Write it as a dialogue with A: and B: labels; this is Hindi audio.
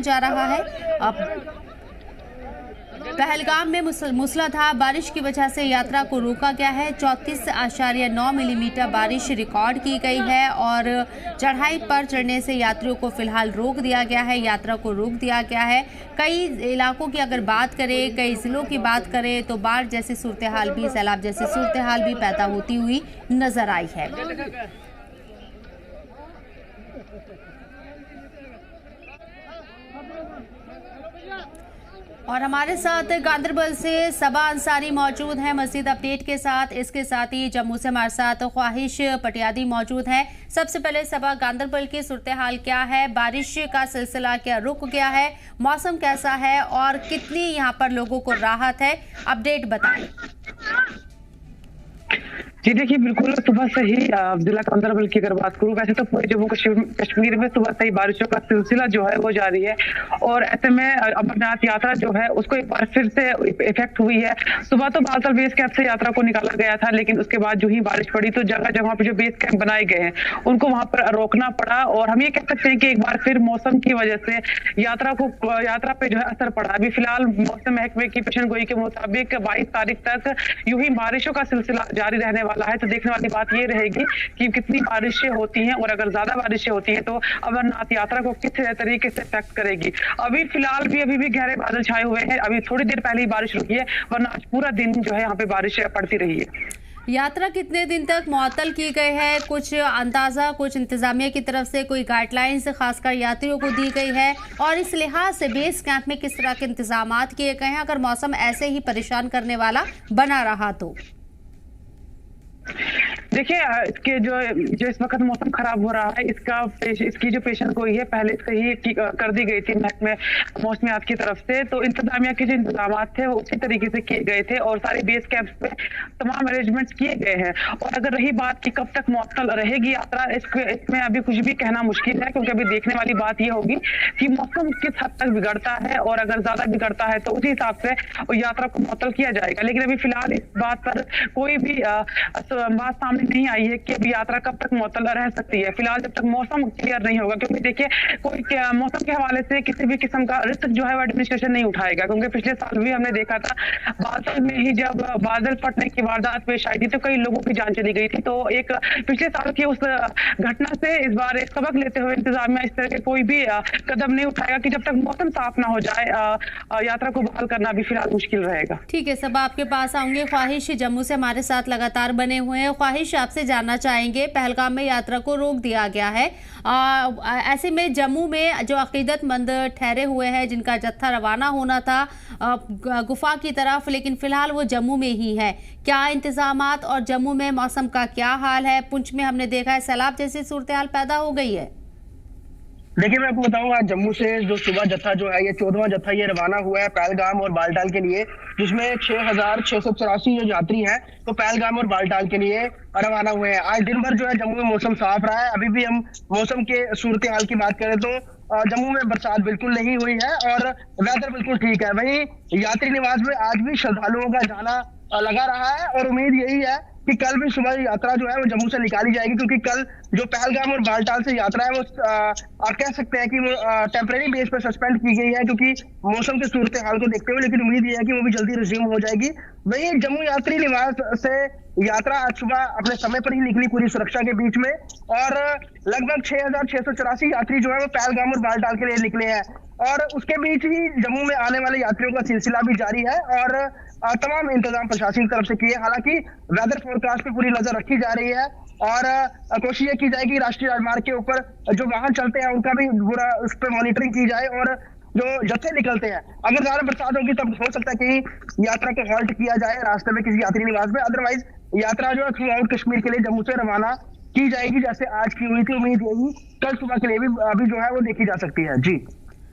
A: जा रहा है। अब पहलगाम में मूसलाधार बारिश की वजह से यात्रा को रोका गया है। 34.9 मिलीमीटर बारिश रिकॉर्ड की गई है और चढ़ाई पर चढ़ने से यात्रियों को फिलहाल रोक दिया गया है, यात्रा को रोक दिया गया है। कई इलाकों की अगर बात करें, कई जिलों की बात करें तो बाढ़ जैसी सूरत हाल भी, सैलाब जैसी सूरत हाल भी पैदा होती हुई नजर आई है। और हमारे साथ गांदरबल से सबा अंसारी मौजूद हैं मज़ीद अपडेट के साथ। इसके साथ ही जम्मू से हमारे साथ ख्वाहिश पटियादी मौजूद हैं। सबसे पहले सबा, गांदरबल की सूरत हाल क्या है? बारिश का सिलसिला क्या रुक गया है? मौसम कैसा है और कितनी यहाँ पर लोगों को राहत है? अपडेट बताएं।
B: जी देखिए, बिल्कुल सुबह से ही जिला गांदरबल की अगर बात करूं, वैसे तो पूरे जम्मू कश्मीर में सुबह से ही बारिशों का सिलसिला जो है वो जारी है और ऐसे में अमरनाथ यात्रा जो है उसको एक बार फिर से इफेक्ट हुई है। सुबह तो बादल बेस कैंप से यात्रा को निकाला गया था, लेकिन उसके बाद जो ही बारिश पड़ी तो जगह जगह पे जो बेस कैंप बनाए गए हैं उनको वहां पर रोकना पड़ा और हम ये कह सकते हैं कि एक बार फिर मौसम की वजह से यात्रा पे जो है असर पड़ा। अभी फिलहाल मौसम महकमे की पेशन गोई के मुताबिक 22 तारीख तक यूं ही बारिशों का सिलसिला जारी रहने वाला है। तो देखने वाली बात ये रहेगी कि कितनी बारिशें होती हैं और अगर ज्यादा बारिशें होती हैं तो अमरनाथ यात्रा को किस तरीके से इफेक्ट करेगी। अभी फिलहाल भी गहरे बादल छाए हुए हैं। अभी थोड़ी देर पहले ही बारिश रुकी है, वरना आज पूरा दिन जो है यहाँ पे बारिश पड़ती रही है।
A: यात्रा कितने दिन तक मुअत्तल की गई है? कुछ अंदाजा, कुछ इंतजामिया की तरफ से कोई गाइडलाइंस खासकर यात्रियों को दी गई है और इस लिहाज से बेस कैंप में किस तरह के इंतजामात किए गए हैं अगर मौसम ऐसे ही परेशान करने वाला बना रहा तो?
B: देखिए, इसके जो इस वक्त मौसम खराब हो रहा है, इसकी जो पेशन गोई है पहले से ही कर दी गई थी महकमे मौसमियात की तरफ से। तो इंतजामिया के जो इंतजाम थे वो उसी तरीके से किए गए थे और सारे बेस कैंप पे तमाम अरेंजमेंट्स किए गए हैं। और अगर रही बात कि कब तक मुअत्तल रहेगी यात्रा, इसमें अभी कुछ भी कहना मुश्किल है, क्योंकि अभी देखने वाली बात यह होगी कि मौसम किस हद तक बिगड़ता है और अगर ज्यादा बिगड़ता है तो उसी हिसाब से यात्रा को मुअत्तल किया जाएगा। लेकिन अभी फिलहाल इस बात पर कोई भी बात सामने नहीं आई है कि अभी यात्रा कब तक मुअत्तल रह सकती है, फिलहाल जब तक मौसम क्लियर नहीं होगा। क्योंकि देखिए, कोई मौसम के हवाले से किसी भी किस्म का रिस्क जो है वो एडमिनिस्ट्रेशन नहीं उठाएगा, क्योंकि पिछले साल भी हमने देखा था बादल में ही जब बादल फटने की वारदात पेश आई थी तो कई लोगों की जान चली गई थी। तो एक पिछले साल की उस घटना से इस बार एक सबक लेते हुए इंतजामिया इस तरह के कोई भी कदम नहीं उठाएगा कि जब तक मौसम साफ ना हो जाए यात्रा को बहाल करना भी फिलहाल मुश्किल रहेगा।
A: ठीक है, सब आपके पास आऊंगे। ख्वाहिश जम्मू से हमारे साथ लगातार बने हुए हैं। ख्वाहिश, आपसे जानना चाहेंगे, पहलगाम में यात्रा को रोक दिया गया है, ऐसे में जम्मू में जो अकीदतमंद ठहरे हुए हैं जिनका जत्था रवाना होना था गुफा की तरफ, लेकिन फिलहाल वो जम्मू में ही है, क्या इंतजामात और जम्मू में मौसम का क्या हाल है? पुंछ में हमने देखा है सैलाब जैसी सूरत हाल पैदा हो गई है।
C: देखिए, मैं आपको बताऊंगा, जम्मू से जो सुबह जत्था जो है ये 14वां जत्था ये रवाना हुआ है पहलगाम और बालटाल के लिए, जिसमें 6684 जो यात्री हैं तो पहलगाम और बालटाल के लिए रवाना हुए हैं। आज दिन भर जो है जम्मू में मौसम साफ रहा है। अभी भी हम मौसम के सूरत हाल की बात करें तो जम्मू में बरसात बिल्कुल नहीं हुई है और वेदर बिल्कुल ठीक है। वहीं यात्री निवास में आज भी श्रद्धालुओं का जाना लगा रहा है और उम्मीद यही है कि कल भी सुबह यात्रा जो है वो जम्मू से निकाली जाएगी, क्योंकि कल जो पहलगाम और बालटाल से यात्रा है वो आप कह सकते हैं कि वो टेम्परेरी बेस पर सस्पेंड की गई है, क्योंकि मौसम के सूरत हाल को देखते हुए। लेकिन उम्मीद ये है कि वो भी जल्दी रिज्यूम हो जाएगी। वही जम्मू यात्री निवास से यात्रा आज सुबह अपने समय पर ही निकली पूरी सुरक्षा के बीच में और लगभग 6684 यात्री जो है वो पहलगाम और बालटाल के लिए निकले हैं और उसके बीच ही जम्मू में आने वाले यात्रियों का सिलसिला भी जारी है और तमाम इंतजाम प्रशासन की तरफ से किए। हालांकि वेदर फोरकास्ट पे पूरी नजर रखी जा रही है और कोशिश ये की जाएगी राष्ट्रीय राजमार्ग के ऊपर जो वाहन चलते हैं उनका भी पूरा उस पर मॉनिटरिंग की जाए और जो जत्थे निकलते हैं अगर ज्यादा बरसात होगी तब हो सकता है कि यात्रा को हॉल्ट किया जाए रास्ते में किसी यात्री निवास में। अदरवाइज यात्रा जो है थ्रू आउट कश्मीर के लिए जम्मू से रवाना की जाएगी, जैसे आज की हुई थी। उम्मीद यही कल सुबह के लिए भी अभी जो है वो देखी जा सकती है। जी।